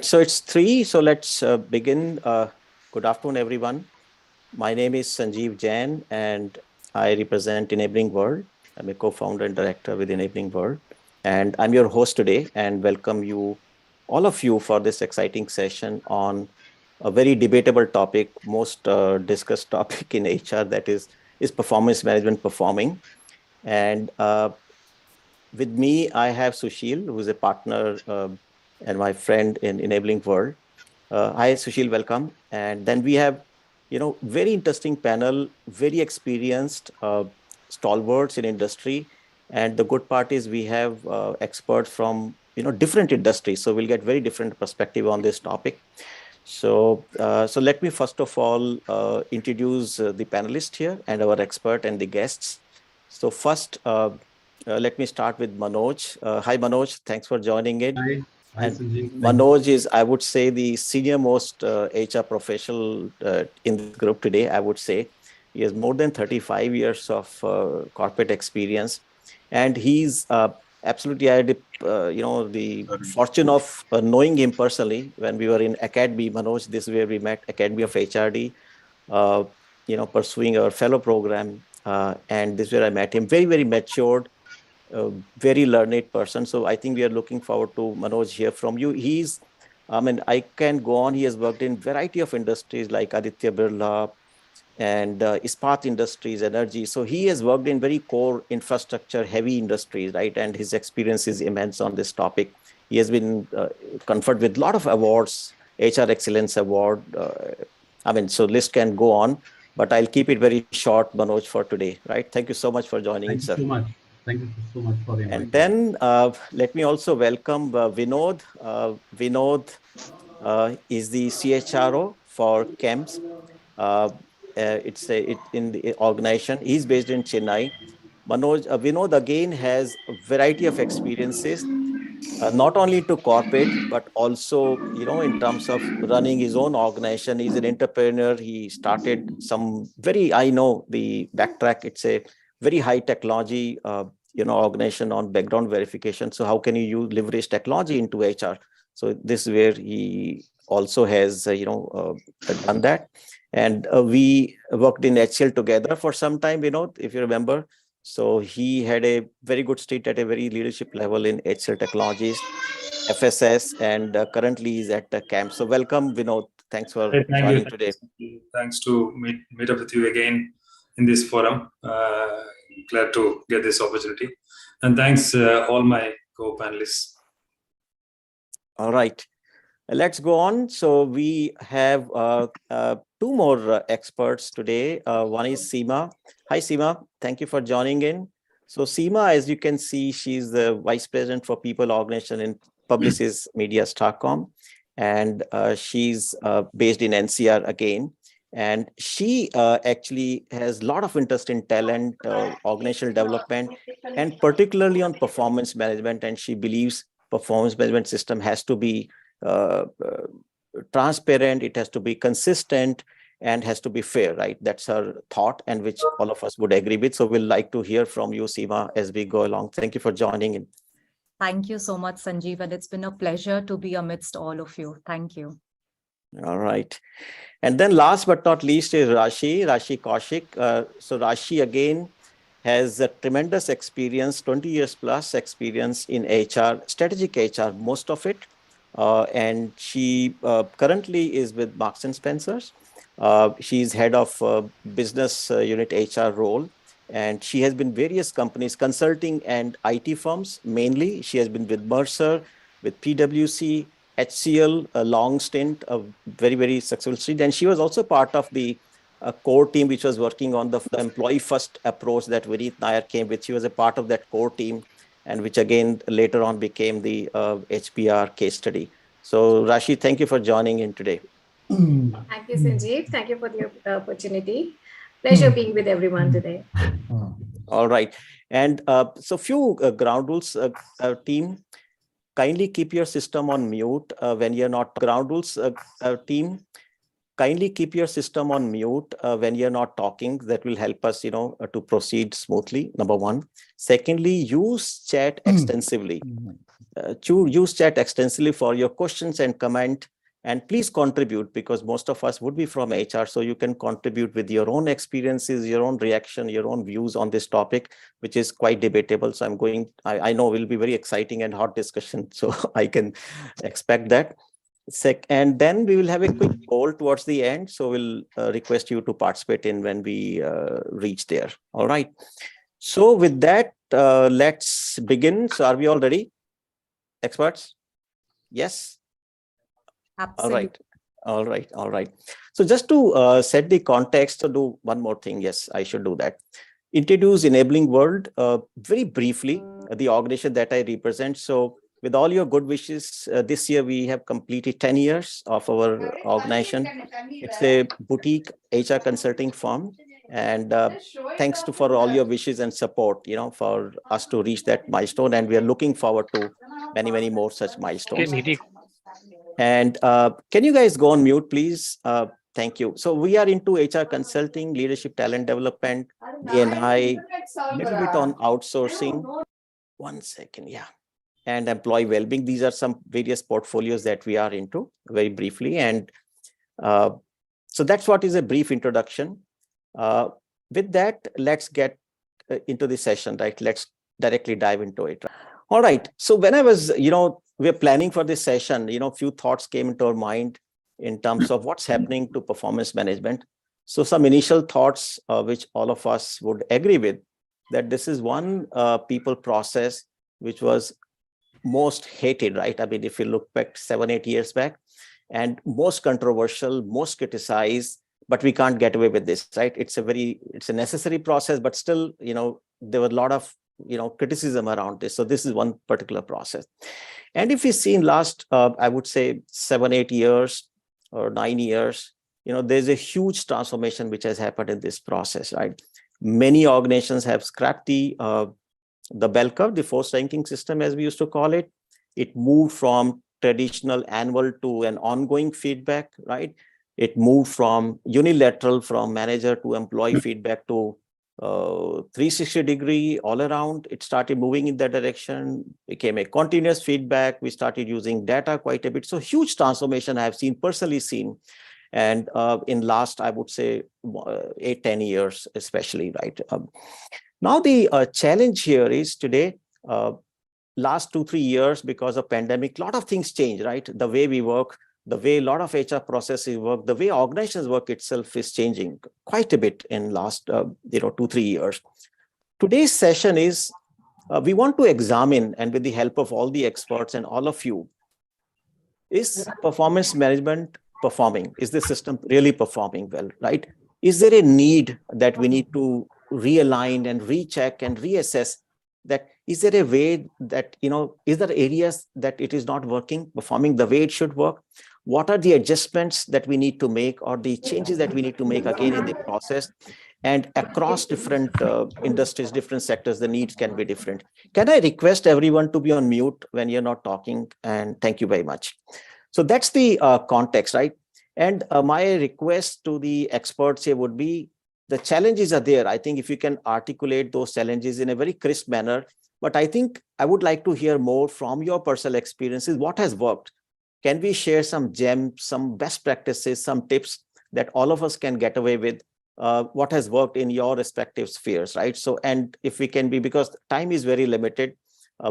So it's 3. So let's begin. Good afternoon, everyone. My name is Sanjeev Jain, and I represent Enabling World. I'm a co-founder and director with Enabling World. And I'm your host today and welcome you, all of you, for this exciting session on a very debatable topic, most discussed topic in HR, that is performance management performing. And with me, I have Sushil, who is a partner and my friend in Enabling World. Hi, Sushil, welcome. And then we have, very interesting panel, very experienced stalwarts in industry. And the good part is we have experts from, different industries. So we'll get very different perspective on this topic. So let me first of all introduce the panelists here and our expert and the guests. So first, let me start with Manoj. Hi, Manoj. Thanks for joining in. Hi, And Sanjeev. Manoj is, I would say, the senior most HR professional in this group today, I would say. He has more than 35 years of corporate experience. And he's absolutely, I had, the fortune of knowing him personally when we were in Academy. Manoj, this is where we met, Academy of HRD, uh, pursuing our fellow program. And this is where I met him. Very, very matured, very learned person. So I think we are looking forward to Manoj hear from you. I can go on. He has worked in variety of industries like Aditya Birla and Ispat Industries, energy. So he has worked in very core infrastructure, heavy industries, right? And his experience is immense on this topic. He has been conferred with a lot of awards, HR Excellence Award. So list can go on, but I'll keep it very short, Manoj, for today, right? Thank you so much for joining in, Thank you sir. so much. Thank you so much for And inviting me. then let me also welcome Vinod. Vinod is the CHRO for CAMS. Uh, in the organization. He's based in Chennai. Vinod again has a variety of experiences, not only to corporate, but also, in terms of running his own organization. He's an entrepreneur. He started some I know the backtrack, it's a very high technology, organization on background verification. So how can you leverage technology into HR? So this is where he also has, done that. And we worked in HCL together for some time, if you remember. So he had a very good stint at a very leadership level in HCL Technologies, FSS, and currently is at the camp. So welcome, Vinod. Thanks for Hey, thank joining you. today. Thanks to meet up with you again in this forum. Glad to get this opportunity. And thanks all my co-panelists. All right. Let's go on. So we have two more experts today. One is Seema. Hi, Seema. Thank you for joining in. So Seema, as you can see, she's the Vice President for People Organization in Publicis Media Stockholm. And she's based in NCR again. And she actually has a lot of interest in talent, organizational development, and particularly on performance management. And she believes performance management system has to be transparent, it has to be consistent, and has to be fair, right? That's her thought, and which all of us would agree with. So we'll like to hear from you, Seema, as we go along. Thank you for joining in. Thank you so much, Sanjeev, and it's been a pleasure to be amidst all of you. Thank you. All right. And then last but not least is Rashi Kaushik. So Rashi again has a tremendous experience, 20 years plus experience in HR, strategic HR, most of it. And she currently is with Marks and Spencers. She's head of business unit HR role. And she has been various companies, consulting and IT firms mainly. She has been with Mercer, with PwC, HCL, a long stint, a very, very successful stint. And she was also part of the core team which was working on the employee first approach that Vineet Nair came with. She was a part of that core team, and which again later on became the HBR case study. So Rashi, thank you for joining in today. Thank you, Sanjeev. Thank you for the opportunity. Pleasure being with everyone today. All right. And so few ground rules, team. Kindly keep your system on mute when you're not. Ground rules, team. Kindly keep your system on mute when you're not talking. That will help us, to proceed smoothly, number one. Secondly, use chat extensively. use chat extensively for your questions and comment. And please contribute, because most of us would be from HR. So you can contribute with your own experiences, your own reaction, your own views on this topic, which is quite debatable. So I know will be very exciting and hot discussion. So I can expect that. And then we will have a quick poll towards the end. So we'll request you to participate in when we reach there. All right. So with that, let's begin. So are we all ready? Experts? Yes. Absolutely. All right. So just to set the context, to do one more thing. Yes, I should do that. Introduce Enabling World very briefly, the organization that I represent. So with all your good wishes, this year we have completed 10 years of our organization. It's a boutique HR consulting firm. And thanks for all your wishes and support, for us to reach that milestone. And we are looking forward to many, many more such milestones. And can you guys go on mute, please? Thank you. So we are into HR consulting, leadership, talent development, D&I, little bit on outsourcing. 1 second, yeah. And employee well-being. These are some various portfolios that we are into very briefly. And so that's what is a brief introduction. With that, let's get into the session, right? Let's directly dive into it. All right. So when I was, we're planning for this session, few thoughts came into our mind in terms of what's happening to performance management. So some initial thoughts, which all of us would agree with, that this is one people process which was most hated, right? I mean, if you look back 7-8 years back, and most controversial, most criticized, but we can't get away with this, right? It's a necessary process, but still, there were a lot of criticism around this. So this is one particular process. And if we see in last, I would say 7-8 years or 9 years, there's a huge transformation which has happened in this process, right? Many organizations have scrapped the bell curve, the force ranking system, as we used to call it. It moved from traditional annual to an ongoing feedback, right? It moved from unilateral, from manager to employee feedback to 360-degree all around. It started moving in that direction, became a continuous feedback. We started using data quite a bit. So huge transformation I have personally seen. And in last, I would say 8-10 years, especially, right? Now the challenge here is today, last 2-3 years, because of pandemic, a lot of things change, right? The way we work, the way a lot of HR processes work, the way organizations work itself is changing quite a bit in last 2-3 years. Today's session is, we want to examine, and with the help of all the experts and all of you, is performance management performing? Is the system really performing well, right? Is there a need that we need to realign and recheck and reassess? That is there a way that, is there areas that it is not working, performing the way it should work? What are the adjustments that we need to make, or the changes that we need to make again in the process? And across different industries, different sectors, the needs can be different. Can I request everyone to be on mute when you're not talking? And thank you very much. So that's the context, right? And my request to the experts here would be, the challenges are there. I think if you can articulate those challenges in a very crisp manner, but I think I would like to hear more from your personal experiences. What has worked? Can we share some gems, some best practices, some tips that all of us can get away with? What has worked in your respective spheres, right? So, and if we can be, because time is very limited,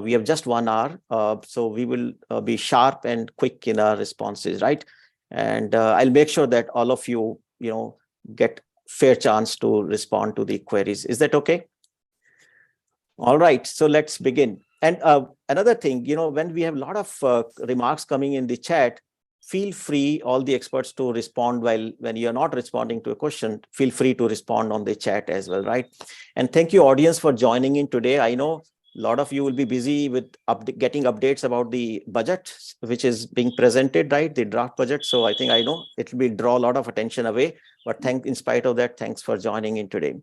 we have just 1 hour, so we will be sharp and quick in our responses, right? And I'll make sure that all of you, get fair chance to respond to the queries. Is that okay? All right, so let's begin. And another thing, when we have a lot of remarks coming in the chat, feel free, all the experts, to respond when you're not responding to a question, feel free to respond on the chat as well, right? And thank you, audience, for joining in today. I know a lot of you will be busy with getting updates about the budget, which is being presented, right? The draft budget. So I know it will draw a lot of attention away, but in spite of that, thanks for joining in today.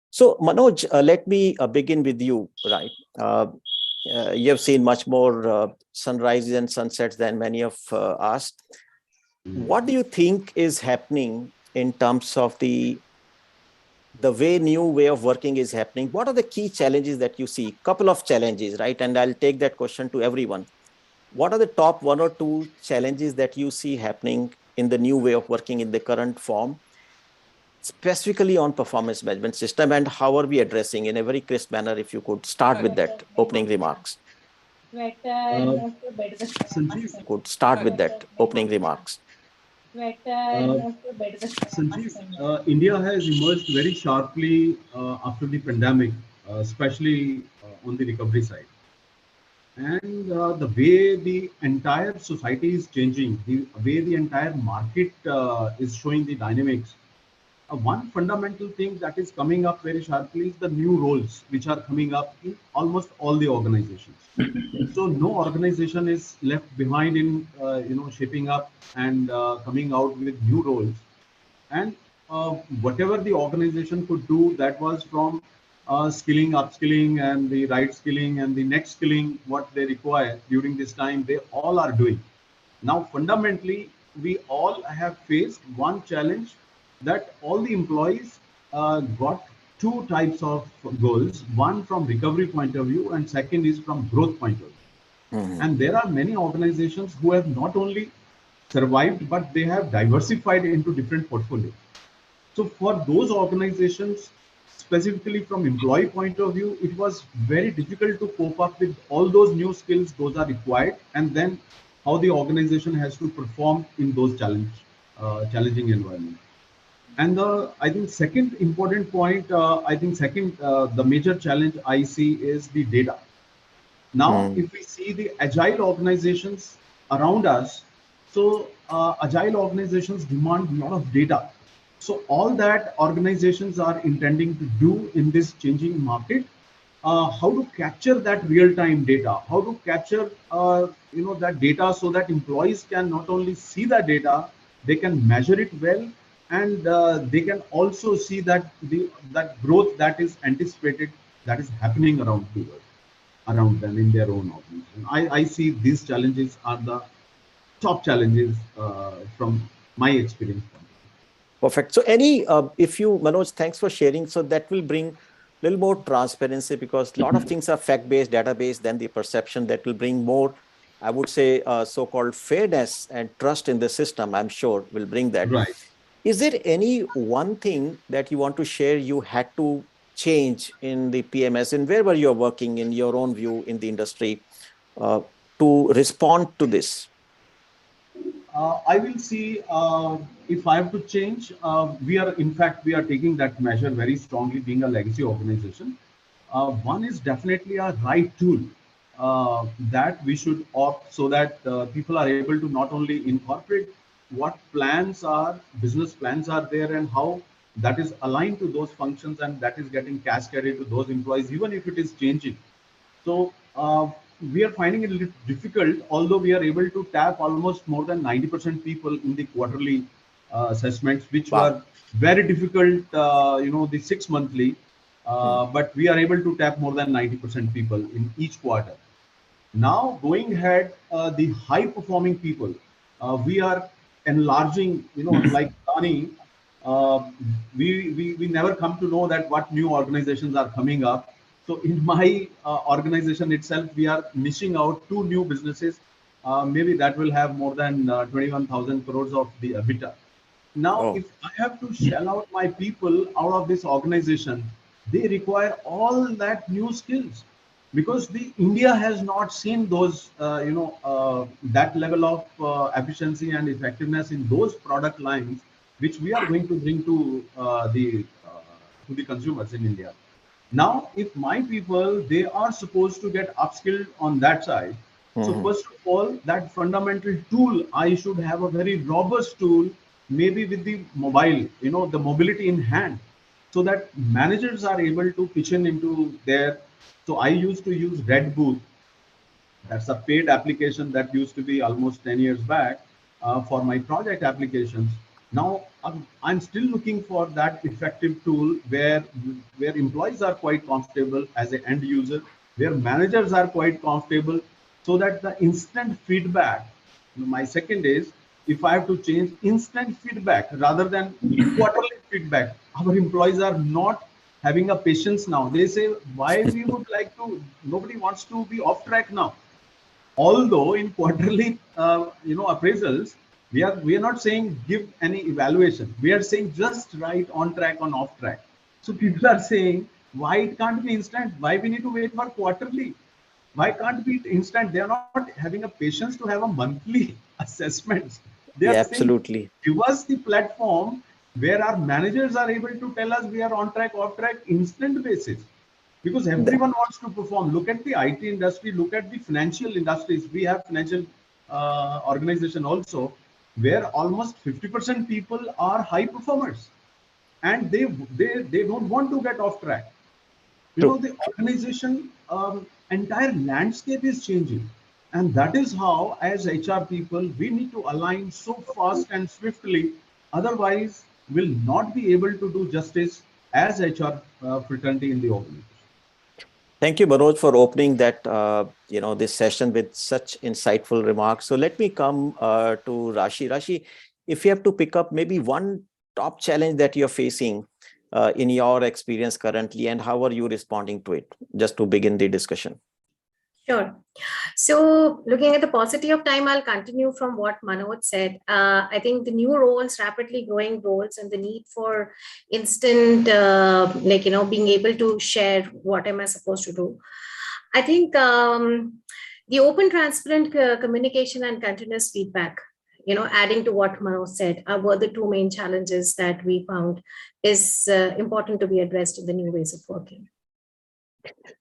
So Manoj, let me begin with you, right? You have seen much more sunrises and sunsets than many of us. What do you think is happening in terms of the the new way of working is happening, what are the key challenges that you see? Couple of challenges, right? And I'll take that question to everyone. What are the top 1 or 2 challenges that you see happening in the new way of working in the current form, specifically on performance management system, and how are we addressing in a very crisp manner? If you could start with that opening remarks. Sanjeev, Could start with that opening remarks. Sanjeev, India has emerged very sharply after the pandemic, especially on the recovery side. And the way the entire society is changing, the way the entire market is showing the dynamics, one fundamental thing that is coming up very sharply is the new roles which are coming up in almost all the organizations. So no organization is left behind in shaping up and coming out with new roles. And whatever the organization could do, that was from skilling, upskilling, and the right skilling and the next skilling, what they require during this time, they all are doing. Now, fundamentally, we all have faced one challenge, that all the employees got 2 types of goals, one from recovery point of view and second is from growth point of view. And there are many organizations who have not only survived, but they have diversified into different portfolios. So for those organizations, specifically from employee point of view, it was very difficult to cope up with all those new skills, those are required, and then how the organization has to perform in those challenging environment. And I think second important point, the major challenge I see is the data. Now, if we see the agile organizations around us, so agile organizations demand a lot of data. So all that organizations are intending to do in this changing market, how to capture that real-time data, how to capture that data so that employees can not only see that data, they can measure it well, and they can also see that that growth that is anticipated, that is happening around them in their own organization. I see these challenges are the top challenges from my experience. Perfect. So if you, Manoj, thanks for sharing. So that will bring a little more transparency, because a lot of things are fact-based, database, then the perception that will bring more, I would say, so-called fairness and trust in the system, I'm sure will bring that. Right. Is there any one thing that you want to share you had to change in the PMS, and where were you working in your own view in the industry to respond to this? I will see if I have to change. We are taking that measure very strongly, being a legacy organization. One is definitely a right tool that we should opt, so that people are able to not only incorporate what business plans are there, and how that is aligned to those functions, and that is getting cascaded to those employees, even if it is changing. So we are finding it a little difficult, although we are able to tap almost more than 90% people in the quarterly assessments, which were very difficult, the 6 monthly, but we are able to tap more than 90% people in each quarter. Now, going ahead, the high performing people, we are enlarging, like Adani, we never come to know that what new organizations are coming up. So in my organization itself, we are missing out 2 new businesses. Maybe that will have more than 21,000 crores of the EBITDA. Now, if I have to shell out my people out of this organization, they require all that new skills, because the India has not seen those, that level of efficiency and effectiveness in those product lines, which we are going to bring to the consumers in India. Now, if my people, they are supposed to get upskilled on that side. So first of all, that fundamental tool, I should have a very robust tool, maybe with the mobile, the mobility in hand, so that managers are able to pitch in into their. So I used to use Red Booth. That's a paid application that used to be almost 10 years back for my project applications. Now I'm still looking for that effective tool where employees are quite comfortable as an end user, where managers are quite comfortable, so that the instant feedback. My second is, if I have to change, instant feedback rather than quarterly feedback. our employees are not having a patience now. They say, why we would like to, nobody wants to be off track now. Although in quarterly, appraisals, we are not saying give any evaluation. We are saying just write on track, on off track. So people are saying, why it can't be instant? Why we need to wait for quarterly? Why can't be instant? They are not having a patience to have a monthly assessments. They are Yeah, saying, absolutely. give us the platform where our managers are able to tell us we are on track, off track, instant basis. Because everyone wants to perform. Look at the IT industry, look at the financial industries. We have financial organization also, where almost 50% people are high performers, and they don't want to get off track. True. The organization entire landscape is changing, and that is how, as HR people, we need to align so fast and swiftly. Otherwise, we'll not be able to do justice as HR fraternity in the organization. Thank you, Manoj, for opening that this session with such insightful remarks. So let me come to Rashi. Rashi, if you have to pick up maybe one top challenge that you're facing in your experience currently, and how are you responding to it, just to begin the discussion? Sure. So looking at the paucity of time, I'll continue from what Manoj said. I think the new roles, rapidly growing roles, and the need for instant, being able to share what am I supposed to do. I think the open, transparent communication and continuous feedback, adding to what Manoj said, were the two main challenges that we found is important to be addressed in the new ways of working.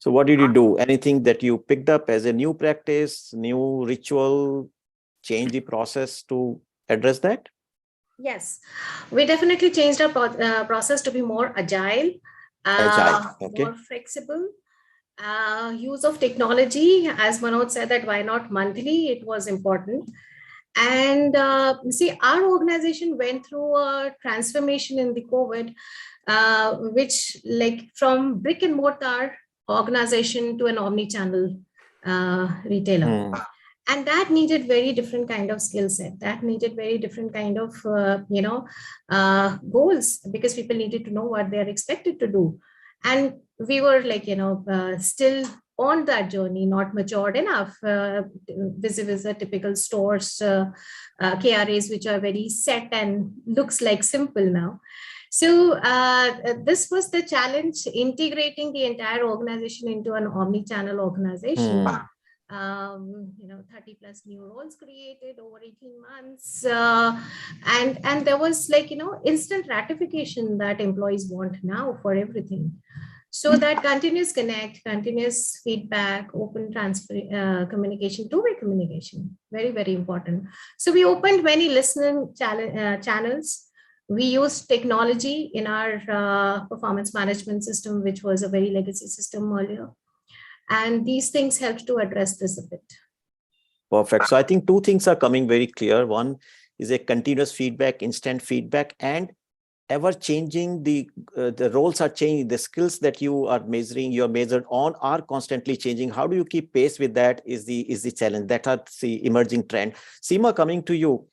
So what did you do? Anything that you picked up as a new practice, new ritual, change the process to address that? Yes, we definitely changed our process to be more agile, Okay. more flexible. Use of technology, as Manoj said, that why not monthly? It was important. And see, our organization went through a transformation in the COVID, which from brick and mortar organization to an omni-channel retailer. And that needed very different kind of skill set. That needed very different kind of, goals, because people needed to know what they are expected to do. And we were still on that journey, not matured enough, vis-a-vis the typical stores, KRAs, which are very set and looks like simple now. So this was the challenge, integrating the entire organization into an omni-channel organization. 30 plus new roles created over 18 months. And there was instant ratification that employees want now for everything. So that continuous connect, continuous feedback, open transfer, communication, two-way communication, very, very important. So we opened many listening channels. We used technology in our performance management system, which was a very legacy system earlier. And these things helped to address this a bit. Perfect. So I think two things are coming very clear. One is a continuous feedback, instant feedback, and ever changing. The roles are changing. The skills that you are measuring, you're measured on, are constantly changing. How do you keep pace with that is the challenge. That are the emerging trend. Seema, coming to you,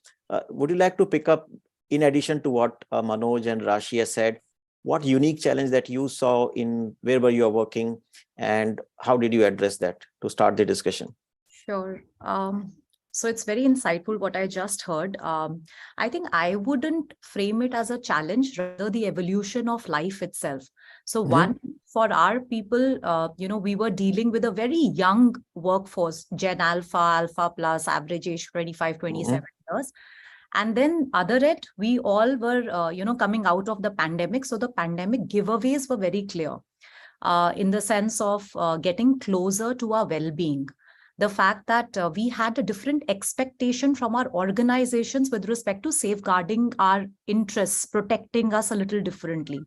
would you like to pick up, in addition to what Manoj and Rashi has said, what unique challenge that you saw in wherever you are working, and how did you address that to start the discussion? Sure. So it's very insightful what I just heard. I think I wouldn't frame it as a challenge, rather the evolution of life itself. So one, for our people, we were dealing with a very young workforce, Gen Alpha, Alpha Plus, average age 25, 27 years. And then other end, we all were, coming out of the pandemic. So the pandemic giveaways were very clear in the sense of getting closer to our well-being. The fact that we had a different expectation from our organizations with respect to safeguarding our interests, protecting us a little differently.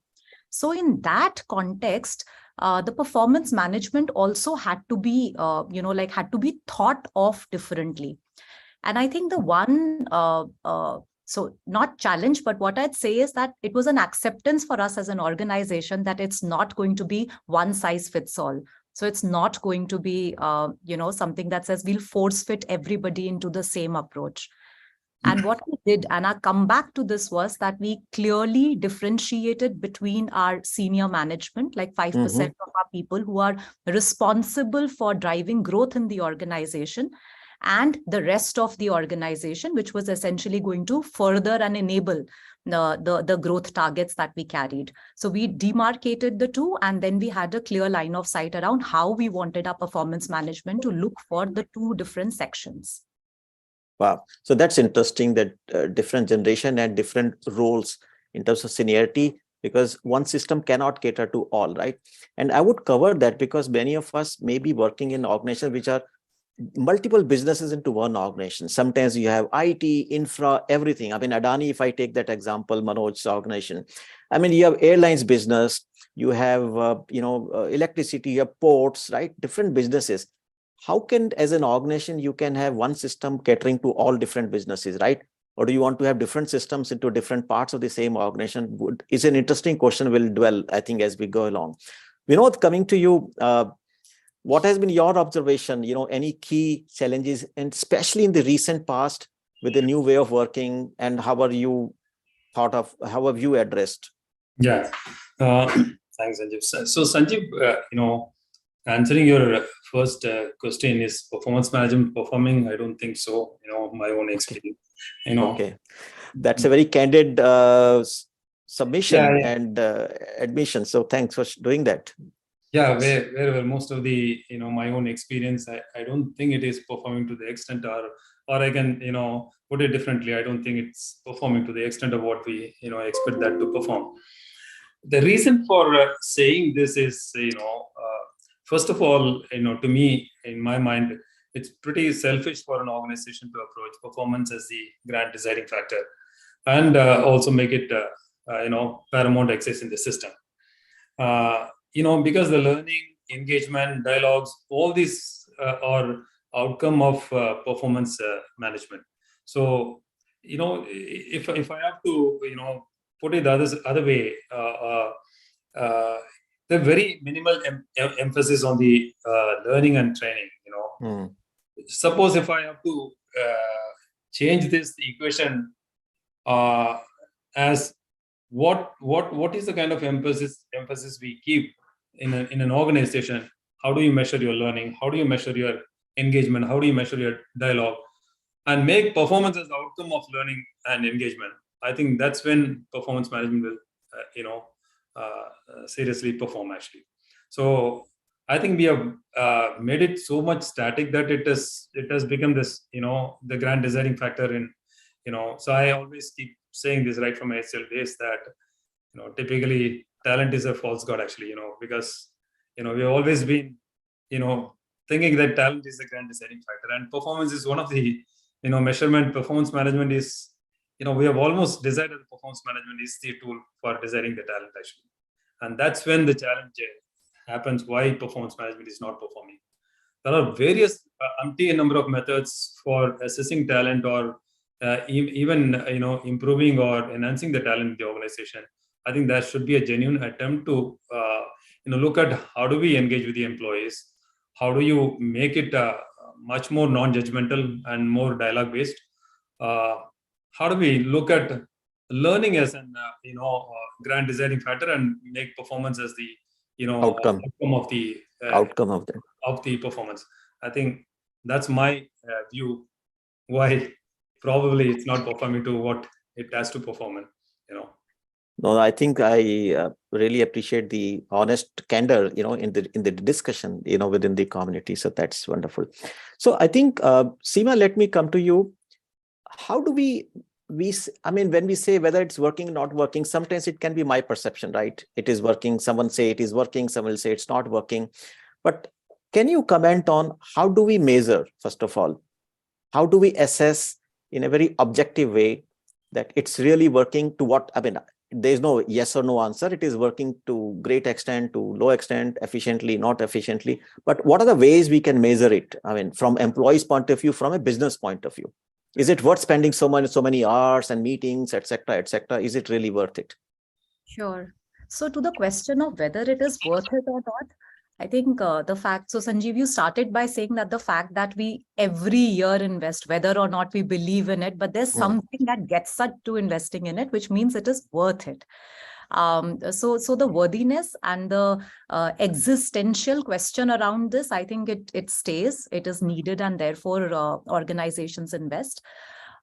So in that context, the performance management also had to be, had to be thought of differently. And I think the one, so not challenge, but what I'd say is that it was an acceptance for us as an organization that it's not going to be one size fits all. So it's not going to be, something that says we'll force fit everybody into the same approach. And what we did, and I come back to this, was that we clearly differentiated between our senior management, like 5% of our people who are responsible for driving growth in the organization, and the rest of the organization, which was essentially going to further and enable the growth targets that we carried. So we demarcated the two, and then we had a clear line of sight around how we wanted our performance management to look for the two different sections. Wow. So that's interesting, that different generation and different roles in terms of seniority, because one system cannot cater to all, right? And I would cover that because many of us may be working in organizations which are multiple businesses into one organization. Sometimes you have IT, infra, everything. I mean, Adani, if I take that example, Manoj's organization, I mean, you have airlines business, you have, electricity, you have ports, right? Different businesses. How can, as an organization, you can have one system catering to all different businesses, right? Or do you want to have different systems into different parts of the same organization? Is an interesting question. We'll dwell, I think, as we go along. Vinod, coming to you, what has been your observation, any key challenges, and especially in the recent past with the new way of working, and how have you addressed? Yeah, thanks, Sanjeev. So Sanjeev, answering your first question, is performance management performing? I don't think so. My own experience. Okay, that's a very candid submission and admission. So thanks for doing that. Yeah, where most of the my own experience, I don't think it is performing to the extent, or I can put it differently. I don't think it's performing to the extent of what we expect that to perform. The reason for saying this is first of all, to me, in my mind, it's pretty selfish for an organization to approach performance as the grand deciding factor, and also make it paramount access in the system. Because the learning, engagement, dialogues, all these are outcome of performance management. So, if I have to, put it the other way, the very minimal emphasis on the learning and training. Suppose if I have to change this equation as what is the kind of emphasis we keep in an organization? How do you measure your learning? How do you measure your engagement? How do you measure your dialogue? And make performance as the outcome of learning and engagement. I think that's when performance management will, seriously perform actually. So I think we have made it so much static that it has become this, the grand deciding factor in, So I always keep saying this right from my HCL days that, typically talent is a false god actually, because, we've always been, thinking that talent is the grand deciding factor, and performance is one of the, measurement. Performance management is, we have almost decided performance management is the tool for deciding the talent actually. And that's when the challenge happens, why performance management is not performing. There are various umpteen number of methods for assessing talent, or even improving or enhancing the talent in the organization. I think there should be a genuine attempt to look at how do we engage with the employees, how do you make it much more non-judgmental and more dialogue based. How do we look at learning as an grand deciding factor and make performance as the outcome of the of the performance. I think that's my view why probably it's not performing to what it has to perform in. No, I think I really appreciate the honest candor, in the discussion, within the community. So that's wonderful. So I think, Seema, let me come to you. How do when we say whether it's working or not working, sometimes it can be my perception, right? It is working. Someone say it is working. Someone will say it's not working. But can you comment on how do we measure, first of all? How do we assess in a very objective way that it's really working to what? There's no yes or no answer. It is working to great extent, to low extent, efficiently, not efficiently. But what are the ways we can measure it? From employees' point of view, from a business point of view. Is it worth spending so many hours and meetings, etc., etc.? Is it really worth it? Sure. So to the question of whether it is worth it or not, I think the fact, so Sanjeev, you started by saying that the fact that we every year invest, whether or not we believe in it, but there's something that gets us to investing in it, which means it is worth it. So the worthiness and the existential question around this, I think it stays, it is needed, and therefore organizations invest.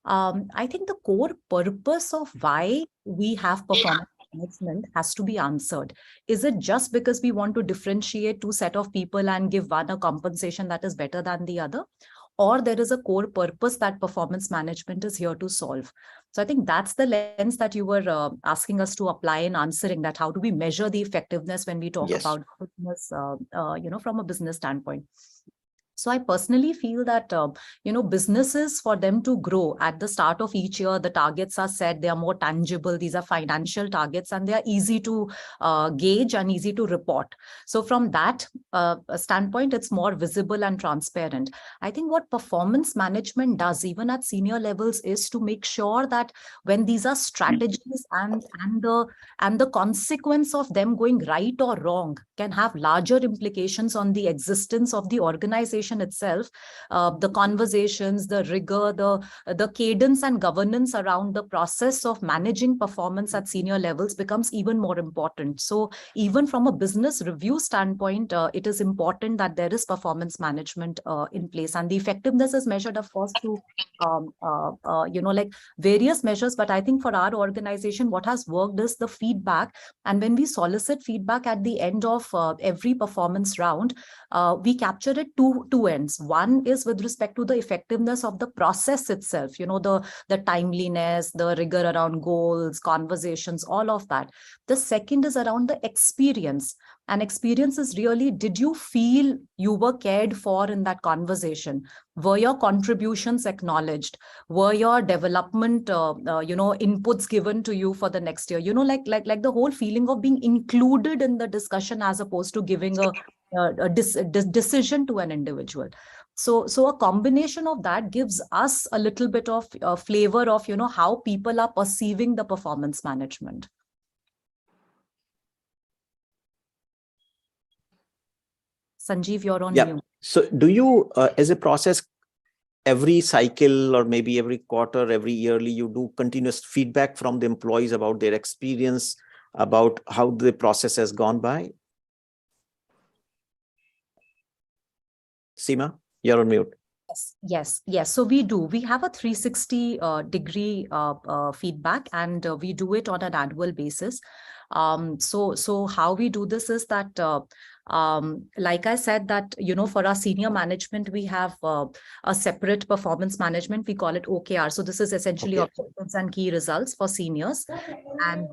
I think the core purpose of why we have performance management has to be answered. Is it just because we want to differentiate two set of people and give one a compensation that is better than the other? Or there is a core purpose that performance management is here to solve? So I think that's the lens that you were asking us to apply in answering that. How do we measure the effectiveness when we talk about business, from a business standpoint? So I personally feel that, businesses, for them to grow at the start of each year, the targets are set, they are more tangible, these are financial targets, and they are easy to gauge and easy to report. So from that standpoint, it's more visible and transparent. I think what performance management does, even at senior levels, is to make sure that when these are strategies and the consequence of them going right or wrong can have larger implications on the existence of the organization itself, the conversations, the rigor, the cadence and governance around the process of managing performance at senior levels becomes even more important. So even from a business review standpoint, it is important that there is performance management in place, and the effectiveness is measured, of course, through like various measures. But I think for our organization, what has worked is the feedback. And when we solicit feedback at the end of every performance round, we capture it two ends. One is with respect to the effectiveness of the process itself, the timeliness, the rigor around goals, conversations, all of that. The second is around the experience. And experience is really, did you feel you were cared for in that conversation? Were your contributions acknowledged? Were your development, inputs given to you for the next year? Like the whole feeling of being included in the discussion as opposed to giving a decision to an individual. So a combination of that gives us a little bit of flavor of, how people are perceiving the performance management. Sanjeev, you're on mute. So do you, as a process, every cycle or maybe every quarter, every yearly, you do continuous feedback from the employees about their experience, about how the process has gone by? Seema, you're on mute. Yes. So we do. We have a 360 degree feedback, and we do it on an annual basis. So how we do this is that, like I said, that, for our senior management, we have a separate performance management. We call it OKR. So this is essentially objectives and key results for seniors. And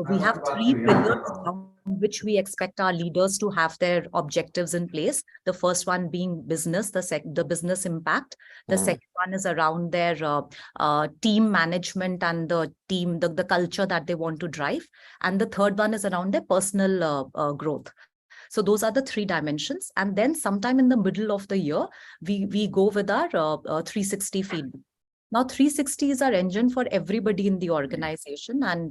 we have 3 pillars on which we expect our leaders to have their objectives in place. The first one being business, the business impact. The second one is around their team management and the team, the culture that they want to drive. And the third one is around their personal growth. So those are the 3 dimensions. And then sometime in the middle of the year, we go with our 360 feedback. Now, 360 is our engine for everybody in the organization. And,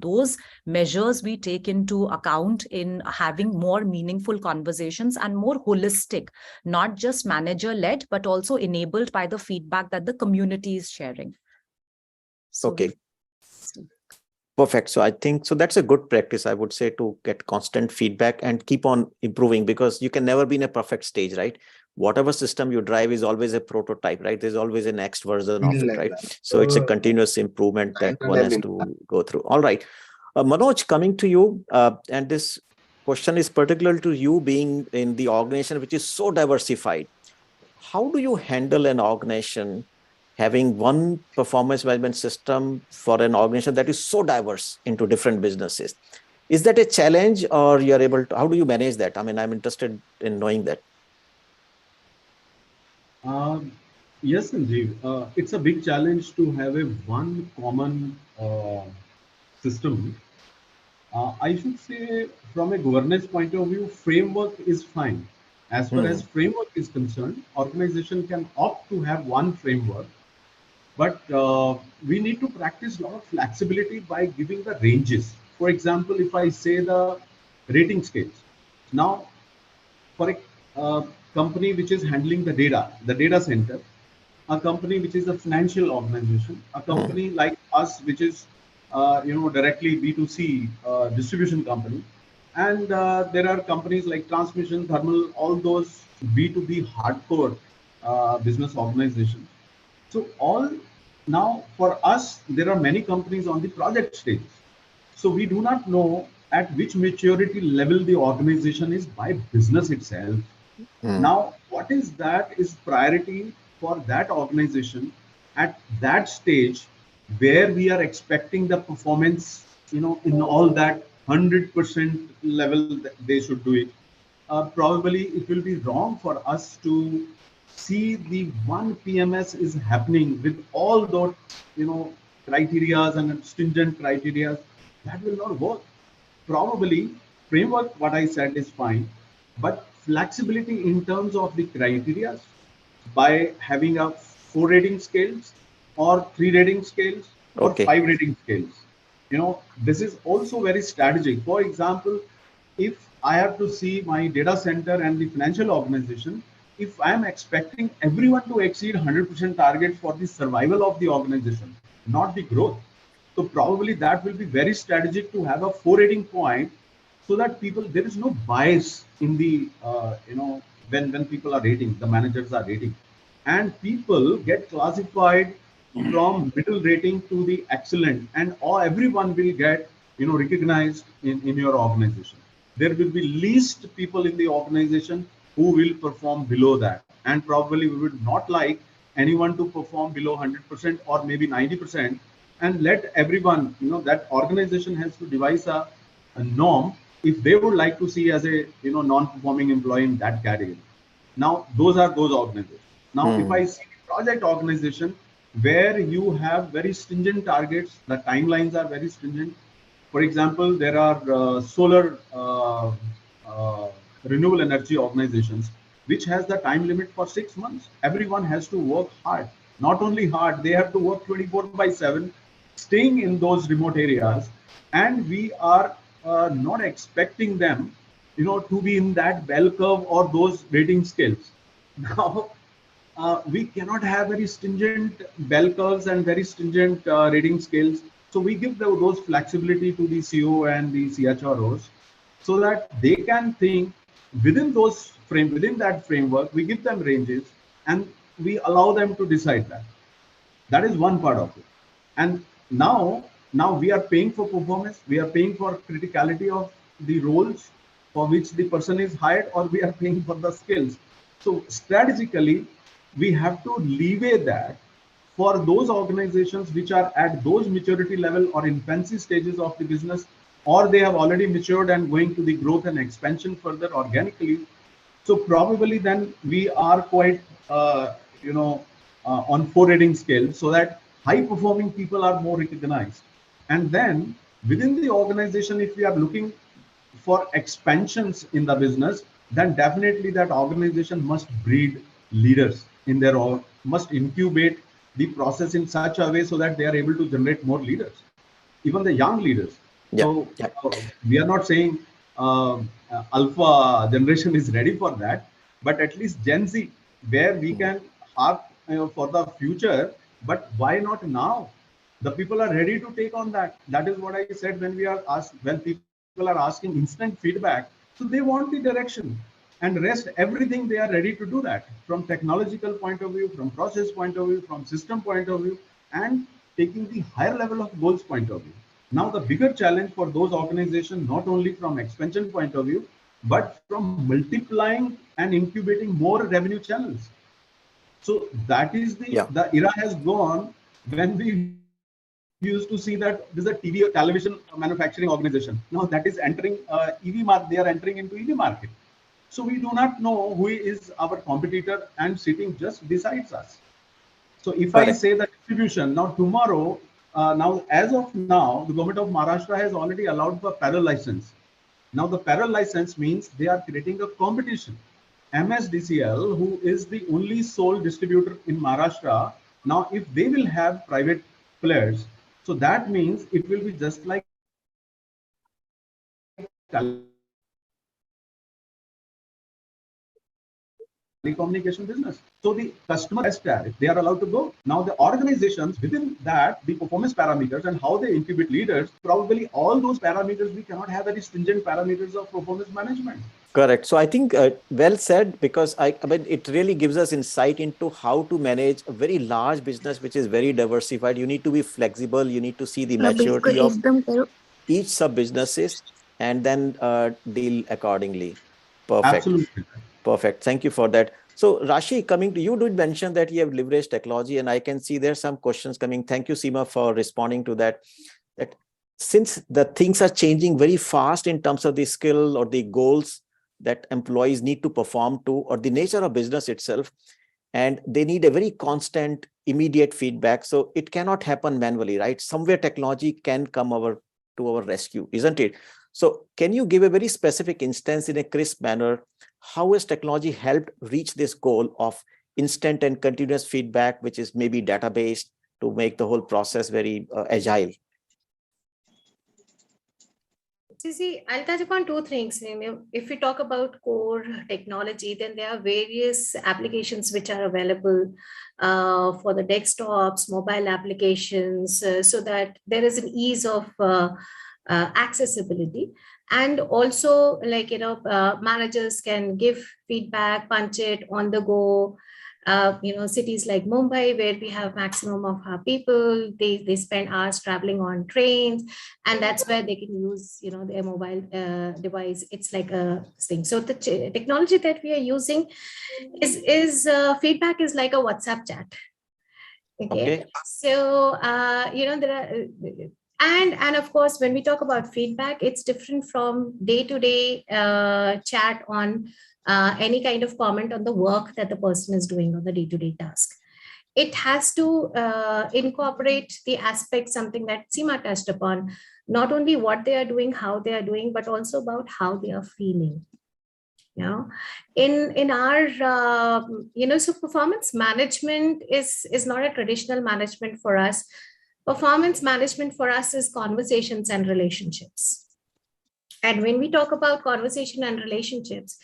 those measures we take into account in having more meaningful conversations and more holistic, not just manager-led, but also enabled by the feedback that the community is sharing. So Perfect. So I think, so that's a good practice, I would say, to get constant feedback and keep on improving, because you can never be in a perfect stage, right? Whatever system you drive is always a prototype, right? There's always a next version of it, right? So it's a continuous improvement that one has to go through. All right. Manoj, coming to you, and this question is particular to you being in the organization, which is so diversified. How do you handle an organization having one performance management system for an organization that is so diverse into different businesses? Is that a challenge, or you're able to, how do you manage that? I mean, I'm interested in knowing that. Yes, Sanjeev. It's a big challenge to have a one common system. I should say, from a governance point of view, framework is fine. As far as framework is concerned, organization can opt to have one framework, but we need to practice a lot of flexibility by giving the ranges. For example, if I say the rating scales, now for a company which is handling the data center, a company which is a financial organization, a company like us, which is directly B2C distribution company, and there are companies like transmission, thermal, all those B2B hardcore business organizations. So all now for us, there are many companies on the project stage. So we do not know at which maturity level the organization is by business itself. Now, what is that is priority for that organization at that stage where we are expecting the performance, in all that 100% level that they should do it. Probably it will be wrong for us to see the one PMS is happening with all those, criterias and stringent criterias. That will not work. Probably framework, what I said is fine, but flexibility in terms of the criteria by having a 4 rating scales or 3 rating scales or Okay. 5 rating scales. This is also very strategic. For example, if I have to see my data center and the financial organization, if I am expecting everyone to exceed 100% targets for the survival of the organization, not the growth. So probably that will be very strategic to have a 4 rating point so that people, there is no bias in the, when people are rating, the managers are rating. And people get classified from middle rating to the excellent, and everyone will get, recognized in your organization. There will be least people in the organization who will perform below that. And probably we would not like anyone to perform below 100% or maybe 90%, and let everyone, that organization has to devise a norm if they would like to see as a, non-performing employee in that category. Now, those are those organizations. Now, if I see project organization where you have very stringent targets, the timelines are very stringent. For example, there are solar renewable energy organizations which has the time limit for 6 months. Everyone has to work hard. Not only hard, they have to work 24/7, staying in those remote areas, and we are not expecting them, to be in that bell curve or those rating scales. Now, we cannot have very stringent bell curves and very stringent rating scales. So we give those flexibility to the CO and the CHROs so that they can think within that framework. We give them ranges and we allow them to decide that. That is one part of it. And now we are paying for performance. We are paying for criticality of the roles for which the person is hired, or we are paying for the skills. So strategically, we have to leeway that for those organizations which are at those maturity level or infancy stages of the business, or they have already matured and going to the growth and expansion further organically. So probably then we are quite, on 4 rating scale, so that high performing people are more recognized. And then within the organization, if we are looking for expansions in the business, then definitely that organization must breed leaders in their own, must incubate the process in such a way so that they are able to generate more leaders, even the young leaders. So we are not saying alpha generation is ready for that, but at least Gen Z, where we can harp for the future. But why not now? The people are ready to take on that. That is what I said when we are asked, when people are asking instant feedback. So they want the direction, and rest everything they are ready to do that from technological point of view, from process point of view, from system point of view, and taking the higher level of goals point of view. Now the bigger challenge for those organizations, not only from expansion point of view, but from multiplying and incubating more revenue channels. So that is the era has gone when we used to see that there's a TV or television manufacturing organization. Now that is entering EV market. They are entering into EV market. So we do not know who is our competitor and sitting just besides us. So if I say the distribution, now tomorrow, now as of now, the government of Maharashtra has already allowed for parallel license. Now the parallel license means they are creating a competition. MSDCL, who is the only sole distributor in Maharashtra, now if they will have private players, so that means it will be just like television. Now, if you are entering into the EV market, telecommunication business. So the customer best tariff, they are allowed to go. Now the organizations within that, the performance parameters and how they incubate leaders, probably all those parameters, we cannot have very stringent parameters of performance management. Correct. So I think well said, because I mean, it really gives us insight into how to manage a very large business, which is very diversified. You need to be flexible. You need to see the maturity of each sub businesses and then deal accordingly. Perfect. Absolutely. Perfect. Thank you for that. So Rashi, coming to you, did mention that you have leveraged technology, and I can see there's some questions coming. Thank you, Seema, for responding to that. That since the things are changing very fast in terms of the skill or the goals that employees need to perform to, or the nature of business itself, and they need a very constant, immediate feedback. So it cannot happen manually, right? Somewhere technology can come to our rescue, isn't it? So can you give a very specific instance in a crisp manner? How has technology helped reach this goal of instant and continuous feedback, which is maybe data-based, to make the whole process very agile? See, I'll touch upon two things. If we talk about core technology, then there are various applications which are available for the desktops, mobile applications, so that there is an ease of accessibility. And also, like, managers can give feedback, punch it on the go. Cities like Mumbai, where we have maximum of our people, they spend hours traveling on trains, and that's where they can use, their mobile device. It's like a thing. So the technology that we are using is feedback is like a WhatsApp chat. Okay. So, there are, and of course, when we talk about feedback, it's different from day-to-day chat on any kind of comment on the work that the person is doing on the day-to-day task. It has to incorporate the aspect, something that Seema touched upon, not only what they are doing, how they are doing, but also about how they are feeling. In our so performance management is not a traditional management for us. Performance management for us is conversations and relationships. And when we talk about conversation and relationships,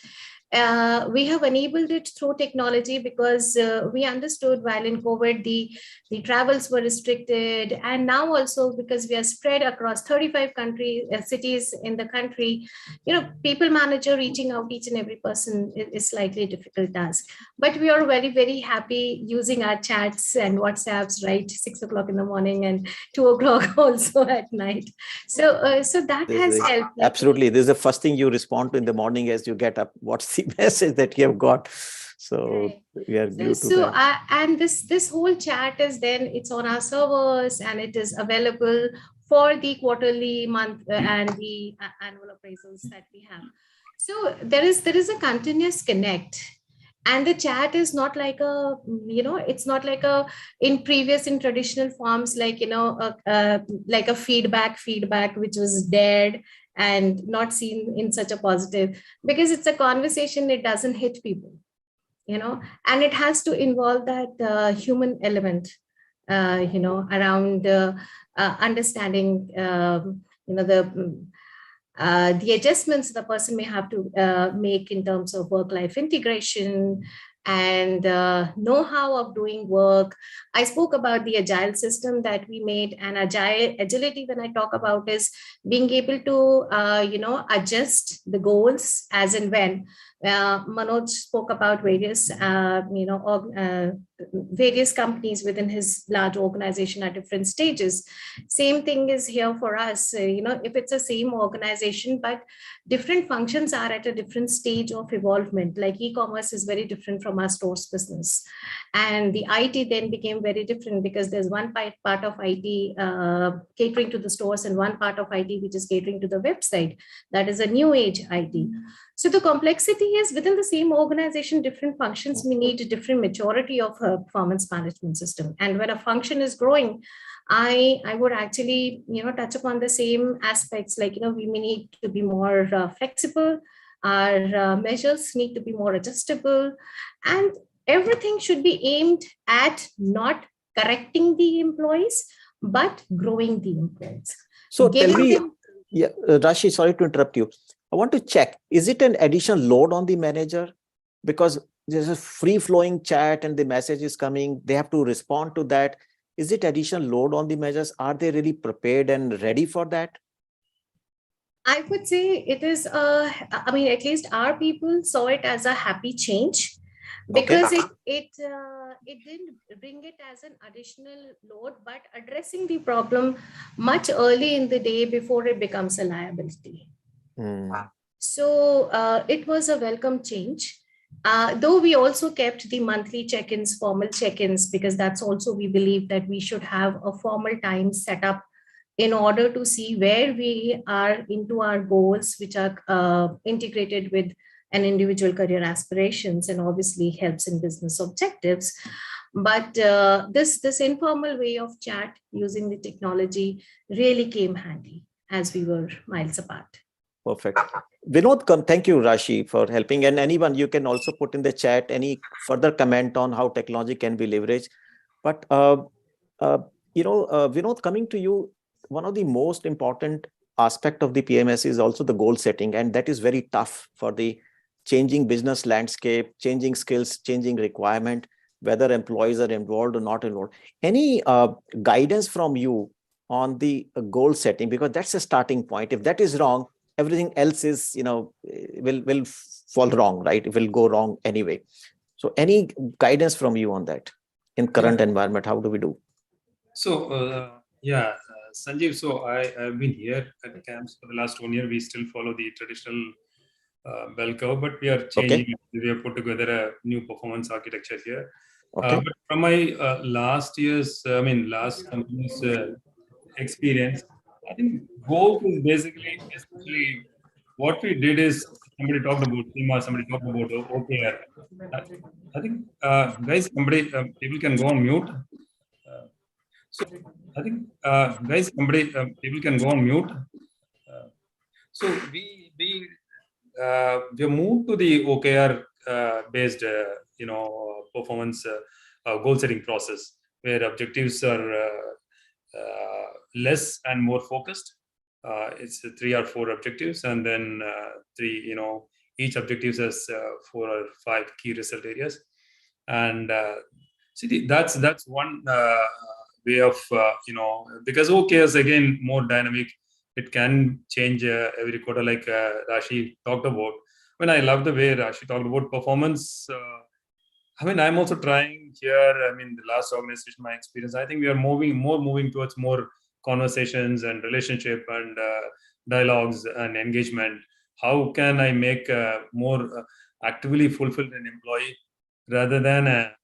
we have enabled it through technology, because we understood while in COVID, the travels were restricted. And now also, because we are spread across 35 cities in the country, people manager reaching out each and every person is slightly difficult task. But we are very, very happy using our chats and WhatsApps, right? 6 o'clock in the morning and 2 o'clock also at night. So that has helped. Absolutely. This is the first thing you respond to in the morning as you get up. What's the message that you have got? So right. We are glued to that. And this whole chat is then it's on our servers, and it is available for the quarterly, month and the annual appraisals that we have. So there is a continuous connect. And the chat is not like it's not like in traditional forms, like, like a feedback, which was dead and not seen in such a positive, because it's a conversation, it doesn't hit people, and it has to involve that human element, around understanding, the adjustments the person may have to make in terms of work-life integration and know-how of doing work. I spoke about the agile system that we made, and agility, when I talk about, is being able to, adjust the goals as and when. Manoj spoke about various, various companies within his large organization at different stages. Same thing is here for us. If it's the same organization, but different functions are at a different stage of evolvement. Like e-commerce is very different from our stores business, and the IT then became very different, because there's one part of IT catering to the stores, and one part of IT which is catering to the website. That is a new age IT. So the complexity is within the same organization, different functions may need different maturity of a performance management system. And when a function is growing, I would actually, touch upon the same aspects, like, we may need to be more flexible. Our measures need to be more adjustable, and everything should be aimed at not correcting the employees, but growing the employees. So tell me, Rashi, sorry to interrupt you. I want to check, is it an additional load on the manager? Because there's a free flowing chat and the message is coming, they have to respond to that. Is it additional load on the measures? Are they really prepared and ready for that? I would say it is, I mean, at least our people saw it as a happy change, because it didn't bring it as an additional load, but addressing the problem much early in the day before it becomes a liability. So it was a welcome change. Though we also kept the monthly check-ins, formal check-ins, because that's also, we believe that we should have a formal time set up in order to see where we are into our goals, which are integrated with an individual career aspirations and obviously helps in business objectives. But this informal way of chat using the technology really came handy as we were miles apart. Perfect. Vinod, thank you, Rashi, for helping. And anyone, you can also put in the chat any further comment on how technology can be leveraged. But, Vinod, coming to you, one of the most important aspect of the PMS is also the goal setting. And that is very tough for the changing business landscape, changing skills, changing requirement, whether employees are involved or not involved. Any guidance from you on the goal setting? Because that's a starting point. If that is wrong, everything else is, will fall wrong, right? It will go wrong anyway. So any guidance from you on that in current environment, how do we do? So, Sanjeev, so I've been here at camps for the last 1 year. We still follow the traditional bell curve, but we are changing. We have put together a new performance architecture here. But from my last company's experience, I think goals is basically, especially what we did is, somebody talked about SEMA, somebody talked about OKR. I think, guys, people can go on mute. People can go on mute. So we moved to the OKR based, performance goal setting process, where objectives are less and more focused. It's 3 or 4 objectives, and then each objective has 4 or 5 key result areas. And that's one way of, because OKR is again more dynamic. It can change every quarter, like Rashi talked about. I love the way Rashi talked about performance. I'm also trying here. The last organization, my experience, I think we are moving towards more conversations and relationship and dialogues and engagement. How can I make more actively fulfilled an employee rather than a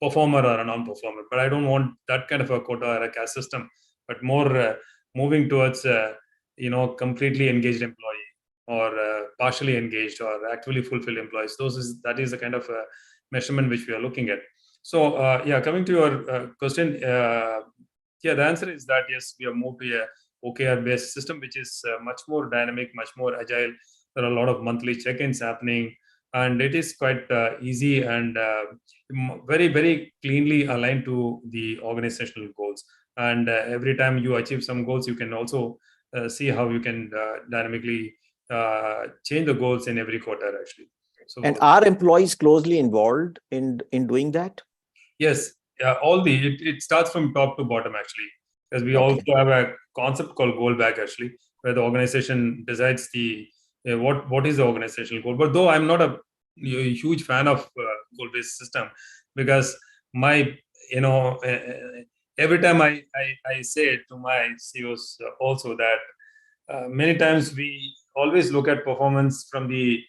performer or a non-performer? But I don't want that kind of a quota or a caste system, but more moving towards completely engaged employee, or partially engaged or actively fulfilled employees. That is the kind of measurement which we are looking at. So coming to your question, the answer is that yes, we have moved to a OKR based system, which is much more dynamic, much more agile. There are a lot of monthly check-ins happening, and it is quite easy and very, very cleanly aligned to the organizational goals. And every time you achieve some goals, you can also see how you can dynamically change the goals in every quarter, actually. So, and are employees closely involved in doing that? Yes, it starts from top to bottom, actually, because we also have a concept called goal back, actually, where the organization decides what is the organizational goal. But though I'm not a huge fan of goal-based system, because every time I say to my CEOs also that many times we always look at performance from the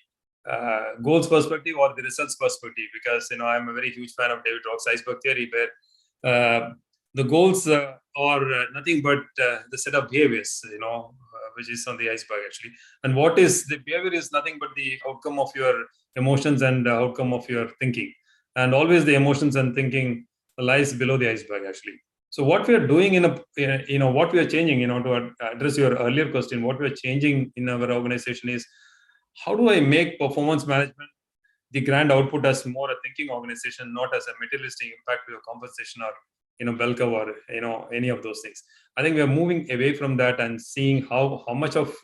goals perspective or the results perspective, because I'm a very huge fan of David Rock's iceberg theory, where the goals are nothing but the set of behaviors, which is on the iceberg, actually. And what is the behavior is nothing but the outcome of your emotions and the outcome of your thinking. And always the emotions and thinking lies below the iceberg, actually. So what we are doing what we are changing, to address your earlier question, what we are changing in our organization is, how do I make performance management the grand output as more a thinking organization, not as a materialistic impact to your compensation or bell curve or any of those things. I think we are moving away from that and seeing how much of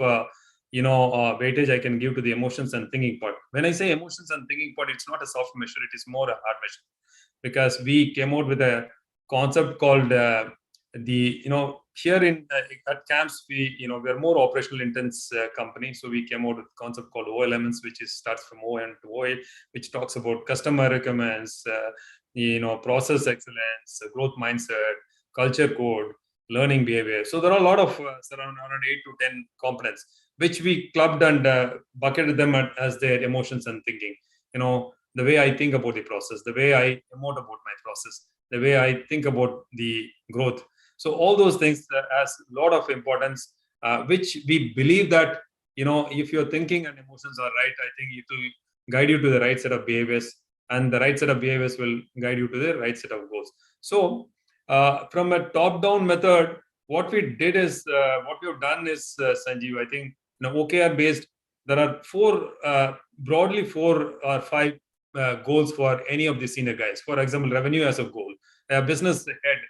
weightage I can give to the emotions and thinking part. When I say emotions and thinking part, it's not a soft measure, it is more a hard measure, because we came out with a concept called here in at CAMS, we're more operational intense company. So we came out with a concept called O elements, which starts from OM to OA, which talks about customer requirements, process excellence, growth mindset, culture code, learning behavior. So there are a lot of around 8 to 10 components, which we clubbed and bucketed them as their emotions and thinking. The way I think about the process, the way I emote about my process, the way I think about the growth. So all those things has a lot of importance, which we believe that, if your thinking and emotions are right, I think it will guide you to the right set of behaviors, and the right set of behaviors will guide you to the right set of goals. So from a top-down method, what we did is, what we have done is, Sanjeev, I think, OKR based, there are broadly four or five goals for any of the senior guys. For example, revenue as a goal, a business head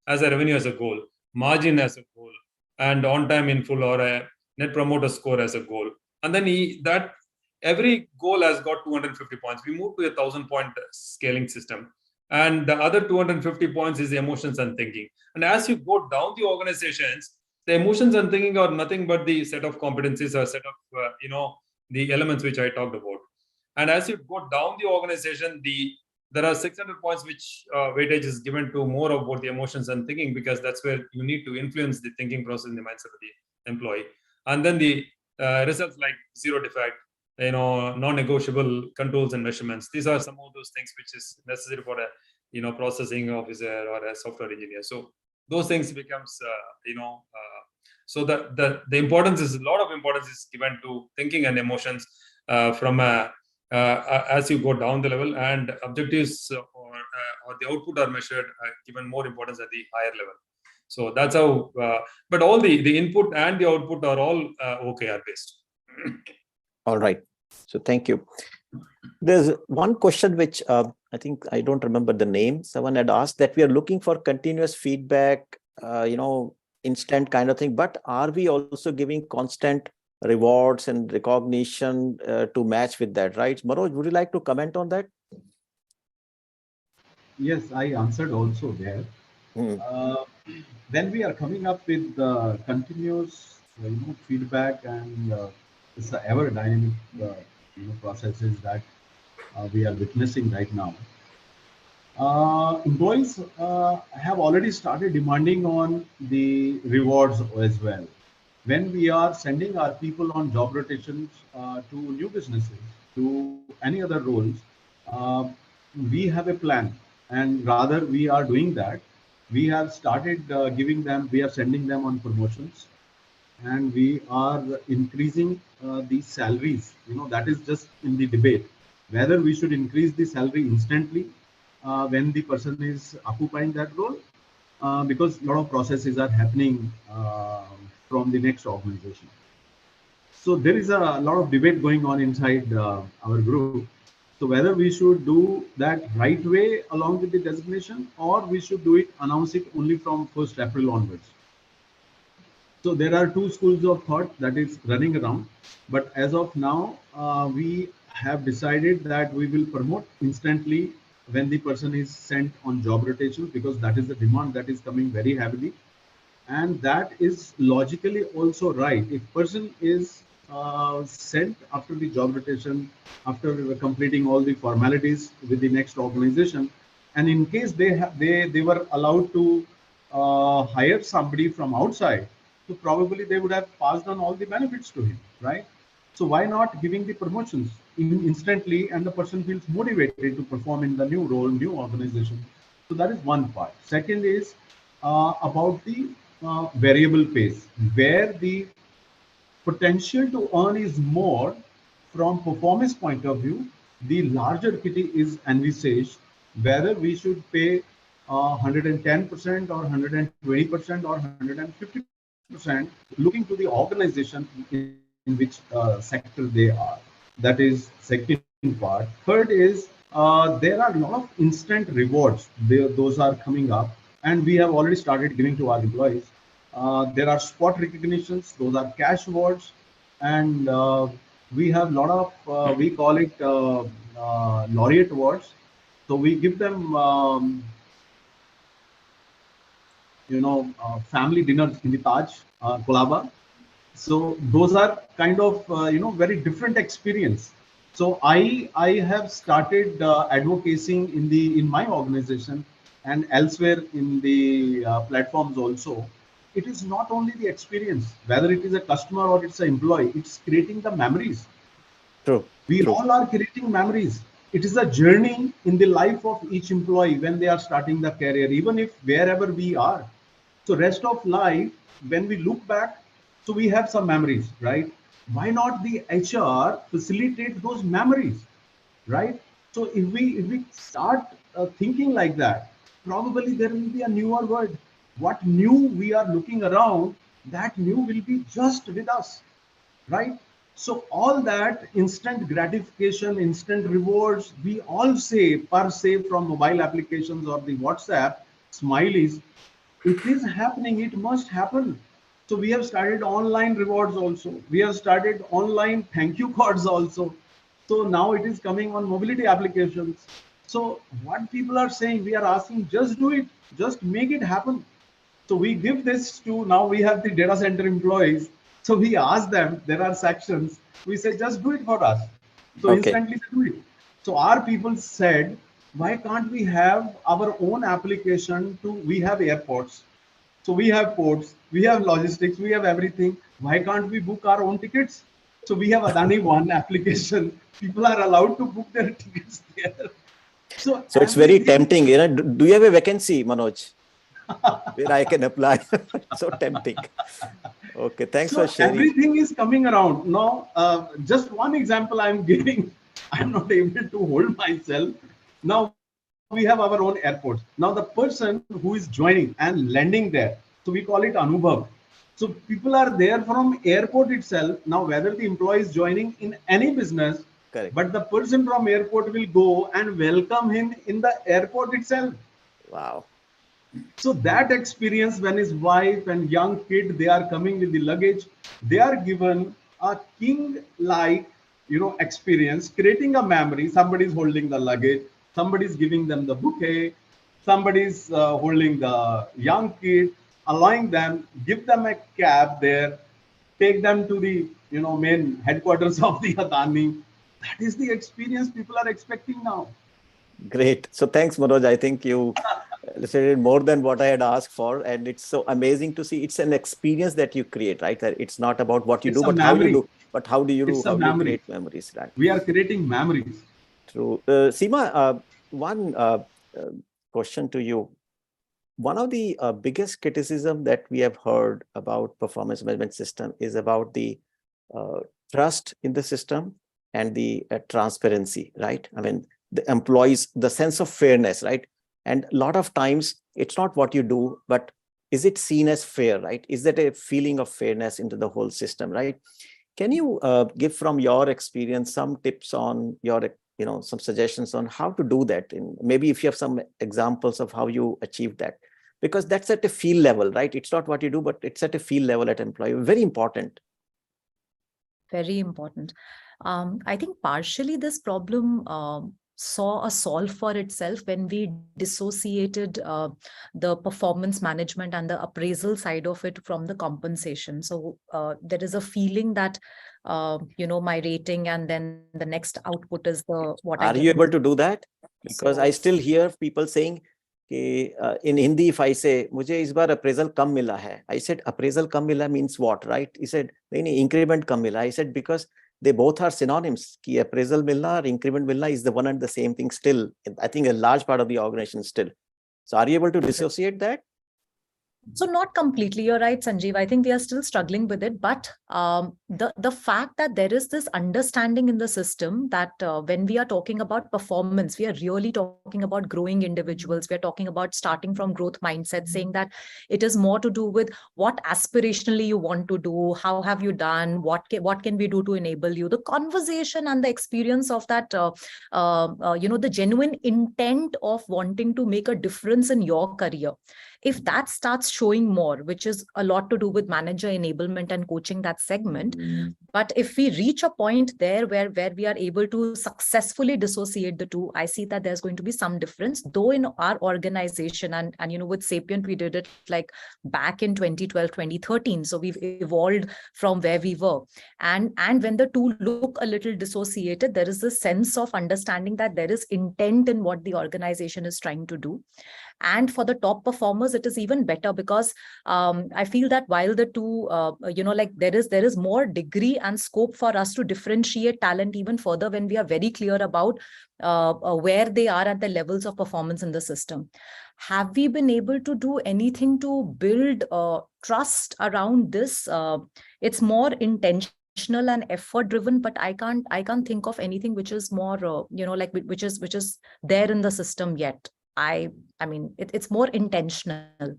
as a revenue as a goal, margin as a goal, and on time in full or a net promoter score as a goal. And then that every goal has got 250 points. We moved to a 1,000-point scaling system. And the other 250 points is emotions and thinking. And as you go down the organizations, the emotions and thinking are nothing but the set of competencies or set of, the elements which I talked about. And as you go down the organization, there are 600 points which weightage is given to more about the emotions and thinking, because that's where you need to influence the thinking process in the mindset of the employee. And then the results like zero defect, non-negotiable controls and measurements. These are some of those things which is necessary for a processing officer or a software engineer. So those things becomes so the importance is, a lot of importance is given to thinking and emotions from as you go down the level, and objectives or the output are measured, given more importance at the higher level. So that's how, but all the input and the output are all OKR based. All right. So thank you. There's one question which I think I don't remember the name. Someone had asked that we are looking for continuous feedback, instant kind of thing, but are we also giving constant rewards and recognition to match with that, right? Manoj, would you like to comment on that? Yes, I answered also there. When we are coming up with continuous feedback and it's the ever dynamic processes that we are witnessing right now, employees have already started demanding on the rewards as well. When we are sending our people on job rotations to new businesses, to any other roles, we have a plan, and rather we are doing that. We have started we are sending them on promotions, and we are increasing the salaries. That is just in the debate whether we should increase the salary instantly when the person is occupying that role, because a lot of processes are happening from the next organization. So there is a lot of debate going on inside our group. So whether we should do that right way along with the designation, or we should do it, announce it only from 1st April onwards. So there are two schools of thought that is running around, but as of now, we have decided that we will promote instantly when the person is sent on job rotation, because that is the demand that is coming very heavily, and that is logically also right. If person is sent after the job rotation, after completing all the formalities with the next organization, and in case they were allowed to hire somebody from outside, so probably they would have passed on all the benefits to him, right? So why not giving the promotions instantly, and the person feels motivated to perform in the new role, new organization. So that is one part. Second is about the variable pays, where the potential to earn is more from performance point of view. The larger kitty is envisaged, whether we should pay 110% or 120% or 150%, looking to the organization in which sector they are. That is second part. Third is there are a lot of instant rewards. Those are coming up, and we have already started giving to our employees. There are spot recognitions, those are cash awards. and we have a lot of we call it laureate awards. So we give them family dinners in the Taj Kolaba. So those are kind of very different experience. So I have started advocating in my organization and elsewhere in the platforms also. It is not only the experience, whether it is a customer or it's an employee, it's creating the memories. True. We True. all are creating memories. It is a journey in the life of each employee when they are starting the career, even if wherever we are. So rest of life, when we look back, so we have some memories, right? Why not the HR facilitate those memories, right? So if we start thinking like that, probably there will be a newer word. What new we are looking around, that new will be just with us, right? So all that instant gratification, instant rewards, we all say per se from mobile applications or the WhatsApp smileys, it is happening, it must happen. So we have started online rewards also. We have started online thank you cards also. So now it is coming on mobility applications. So what people are saying, we are asking, just do it, just make it happen. So we give this to, now we have the data center employees. So we ask them, there are sections, we say, just do it for us. So Okay. instantly they do it. So our people said, why can't we have our own application to, we have airports. So we have ports, we have logistics, we have everything. Why can't we book our own tickets? So we have Adani One application. People are allowed to book their tickets there. So So it's very everything. tempting. Do you have a vacancy, Manoj, where I can apply? So tempting. Okay, thanks for So sharing. everything is coming around. Now, just one example I'm giving. I'm not able to hold myself. Now we have our own airports. Now the person who is joining and landing there, so we call it Anubhav. So people are there from airport itself. Now whether the employee is joining in any business, Correct. but the person from airport will go and welcome him in the airport itself. Wow. So that experience, when his wife and young kid, they are coming with the luggage, they are given a king-like, experience, creating a memory. Somebody is holding the luggage, somebody is giving them the bouquet, somebody is holding the young kid, allowing them, give them a cab there, take them to the main headquarters of the Adani. That is the experience people are expecting now. Great. So thanks, Manoj. I think you illustrated more than what I had asked for. And it's so amazing to see. It's an experience that you create, right? That it's not about what you It's do, a but how you memory. do. But how do you do? It's a How do you memory. create memories, right? We are creating memories. True. Seema, one uh, question to you. One of the biggest criticism that we have heard about performance management system is about the uh, trust in the system and the transparency, right? I mean, the employees, the sense of fairness, right? And a lot of times it's not what you do, but is it seen as fair, right? Is that a feeling of fairness into the whole system, right? Can you give from your experience some tips on your, some suggestions on how to do that? And maybe if you have some examples of how you achieve that, because that's at a field level, right? It's not what you do, but it's at a field level at employee. Very important. Very important. I think partially this problem saw a solve for itself when we dissociated the performance management and the appraisal side of it from the compensation. So there is a feeling that my rating and then the next output is the what I Are get. you able to do that? Because I So, still hear people saying in Hindi, if I say, मुझे इस बार appraisal कम मिला है. I said, appraisal कम मिला means what, right? He said, नहीं, increment कम मिला. I said, because they both are synonyms. कि appraisal मिलना और increment मिलना is the one and the same thing still. I think a large part of the organization still. So are you able to dissociate that? So not completely, you're right, Sanjeev. I think we are still struggling with it. But the fact that there is this understanding in the system that when we are talking about performance, we are really talking about growing individuals. We are talking about starting from growth mindset, saying that it is more to do with what aspirationally you want to do, how have you done, what can we do to enable you. The conversation and the experience of that, the genuine intent of wanting to make a difference in your career. If that starts showing more, which is a lot to do with manager enablement and coaching that segment, But if we reach a point there where we are able to successfully dissociate the two, I see that there's going to be some difference. Though in our organization, and with Sapient, we did it like back in 2012, 2013. So we've evolved from where we were. And when the two look a little dissociated, there is this sense of understanding that there is intent in what the organization is trying to do. And for the top performers, it is even better because I feel that while the two, there is more degree and scope for us to differentiate talent even further when we are very clear about where they are at the levels of performance in the system. Have we been able to do anything to build trust around this? It's more intentional and effort driven, but I can't think of anything which is more which is there in the system yet. I mean, it's more intentional.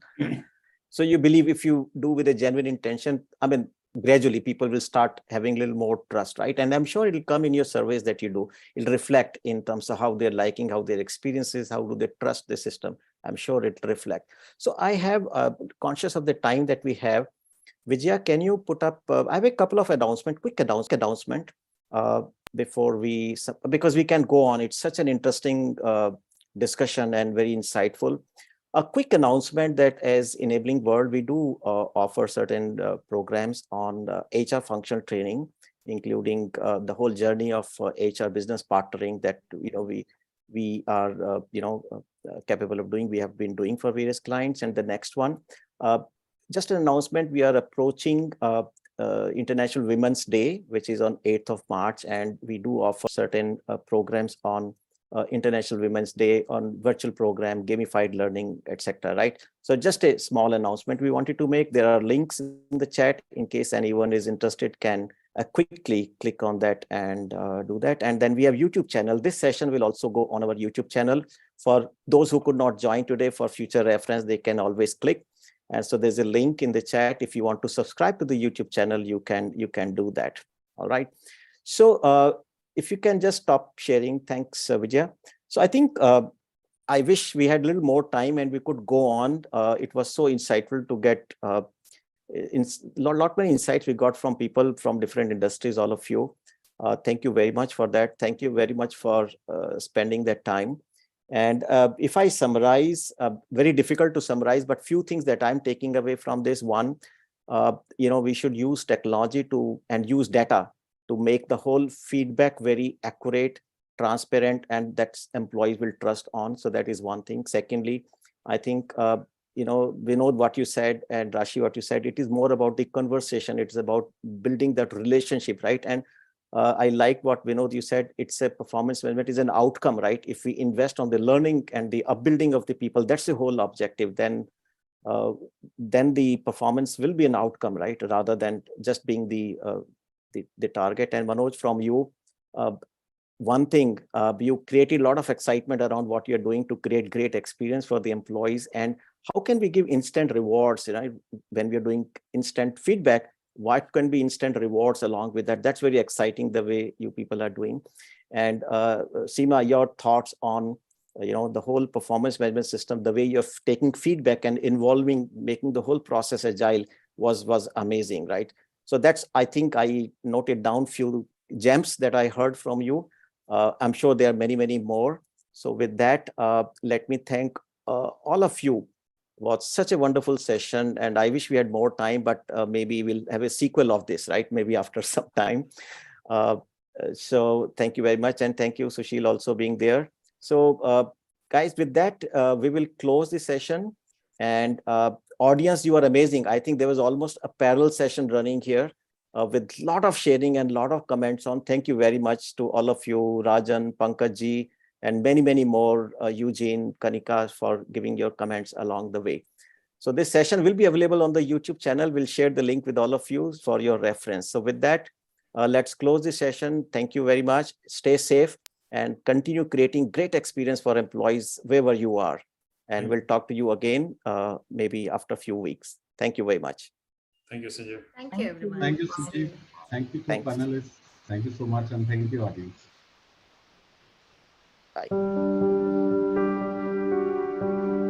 So you believe if you do with a genuine intention, I mean, gradually people will start having a little more trust, right? And I'm sure it'll come in your surveys that you do. It'll reflect in terms of how they're liking, how their experiences, how do they trust the system. I'm sure it'll reflect. So I have, conscious of the time that we have, Vijaya, can you put up, I have a couple of quick announcement before we, because we can go on. It's such an interesting discussion and very insightful. A quick announcement that as Enabling World, we do offer certain programs on HR functional training, including the whole journey of HR business partnering that we are capable of doing. We have been doing for various clients. And the next one, just an announcement: we are approaching International Women's Day, which is on 8th of March, and we do offer certain programs on International Women's Day, on virtual program, gamified learning, etc. Right? So just a small announcement we wanted to make. There are links in the chat in case anyone is interested, can quickly click on that and do that. And then we have YouTube channel. This session will also go on our YouTube channel. For those who could not join today, for future reference, they can always click. And so there's a link in the chat. If you want to subscribe to the YouTube channel, you can do that. All right. So if you can just stop sharing. Thanks, Vijaya. So I think I wish we had a little more time and we could go on. It was so insightful to get lot many insights we got from people from different industries, all of you. Thank you very much for that. Thank you very much for spending that time. And if I summarize, very difficult to summarize, but few things that I'm taking away from this. One, we should use technology and use data to make the whole feedback very accurate, transparent, and that employees will trust on. So that is one thing. Secondly, I think, Vinod, what you said, and Rashi, what you said, it is more about the conversation. It's about building that relationship, right? And I like what Vinod, you said, it's a performance management is an outcome, right? If we invest on the learning and the upbuilding of the people, that's the whole objective. Then the performance will be an outcome, right? Rather than just being the target. And Manoj, from you, one thing, you created a lot of excitement around what you're doing to create great experience for the employees. And how can we give instant rewards, when we're doing instant feedback? What can be instant rewards along with that? That's very exciting, the way you people are doing. And Seema, your thoughts on the whole performance management system, the way you're taking feedback and making the whole process agile was amazing, right? So that's, I think I noted down few gems that I heard from you. I'm sure there are many, many more. So with that, let me thank all of you. It was such a wonderful session, and I wish we had more time, but maybe we'll have a sequel of this, right? Maybe after some time. So thank you very much. And thank you, Sushil, also being there. So guys, with that, we will close the session. And audience, you are amazing. I think there was almost a parallel session running here with a lot of sharing and a lot of comments on. Thank you very much to all of you, Rajan, Pankaj, and many, many more, Eugene, Kanika, for giving your comments along the way. So this session will be available on the YouTube channel. We'll share the link with all of you for your reference. So with that, let's close the session. Thank you very much. Stay safe and continue creating great experience for employees wherever you are. And we'll talk to you again, maybe after a few weeks. Thank you very much. Thank you, Sanjeev. Thank you, everyone. Thank you, Sanjeev. Thank you to panelists. Thank you so much, and thank you, audience. Bye.